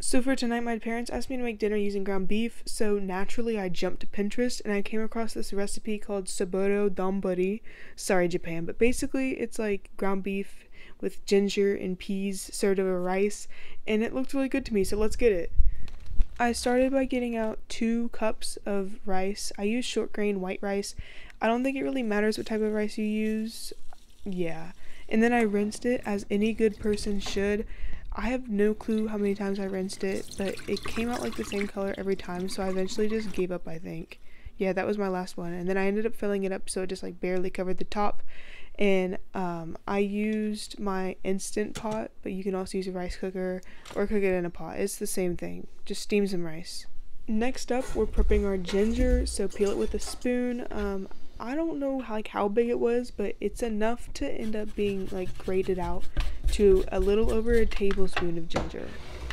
So for tonight, my parents asked me to make dinner using ground beef, so naturally I jumped to Pinterest and I came across this recipe called Soboro Donburi. Sorry, Japan, but basically it's like ground beef with ginger and peas served over rice, and it looked really good to me, so let's get it. I started by getting out 2 cups of rice. I use short grain white rice. I don't think it really matters what type of rice you use. Yeah. And then I rinsed it as any good person should. I have no clue how many times I rinsed it, but it came out like the same color every time, so I eventually just gave up, I think. Yeah, that was my last one. And then I ended up filling it up so it just like barely covered the top. And I used my instant pot, but you can also use a rice cooker or cook it in a pot. It's the same thing. Just steam some rice. Next up, we're prepping our ginger, so peel it with a spoon. I don't know how big it was, but it's enough to end up being like grated out to a little over a tablespoon of ginger.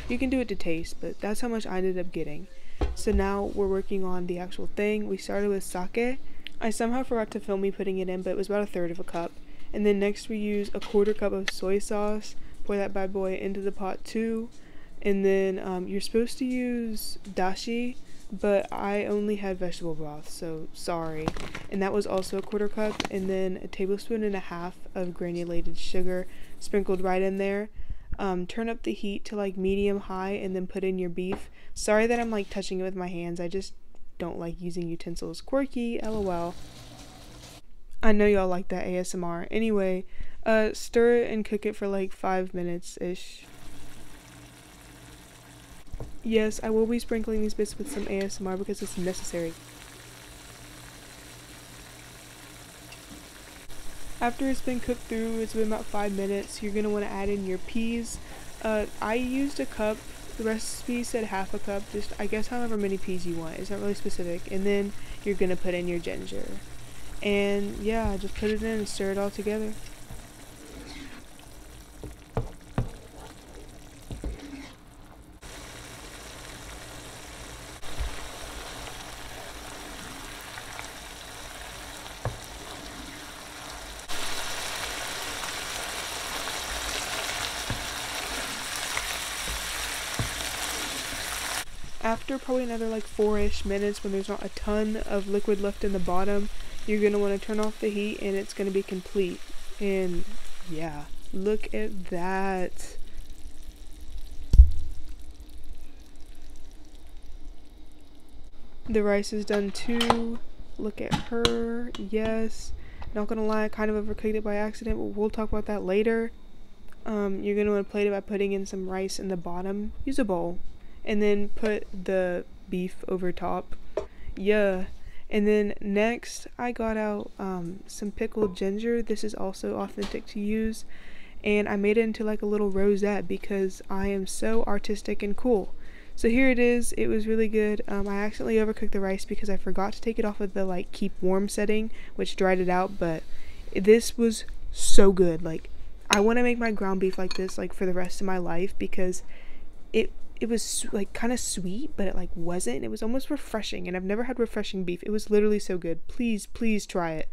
You can do it to taste, but that's how much I ended up getting. So now we're working on the actual thing. We started with sake. I somehow forgot to film me putting it in, but it was about 1/3 of a cup. And then next we use a 1/4 cup of soy sauce. Pour that bad boy into the pot too. And then you're supposed to use dashi, but I only had vegetable broth, so sorry. And that was also a 1/4 cup, and then a 1.5 tablespoons of granulated sugar sprinkled right in there. Turn up the heat to like medium high and then put in your beef. Sorry that I'm like touching it with my hands. I just don't like using utensils. Quirky, lol. I know y'all like that ASMR. Anyway, stir it and cook it for like 5 minutes-ish. Yes, I will be sprinkling these bits with some ASMR because it's necessary. After it's been cooked through, it's been about 5 minutes, you're going to want to add in your peas. I used a cup. The recipe said 1/2 cup, just I guess however many peas you want. It's not really specific. And then you're going to put in your ginger. And yeah, just put it in and stir it all together. After probably another like 4-ish minutes, when there's not a ton of liquid left in the bottom, you're going to want to turn off the heat and it's going to be complete. And yeah, look at that. The rice is done too. Look at her. Yes. Not gonna lie, I kind of overcooked it by accident, but we'll talk about that later. You're gonna want to plate it by putting in some rice in the bottom. Use a bowl. And then put the beef over top. Yeah. And then next I got out some pickled ginger. This is also authentic to use. And I made it into like a little rosette because I am so artistic and cool. So here it is. It was really good. I accidentally overcooked the rice because I forgot to take it off of the like keep warm setting, which dried it out, but this was so good. Like, I want to make my ground beef like this like for the rest of my life because it was like kind of sweet, but it like wasn't. It was almost refreshing, and I've never had refreshing beef. It was literally so good. Please try it.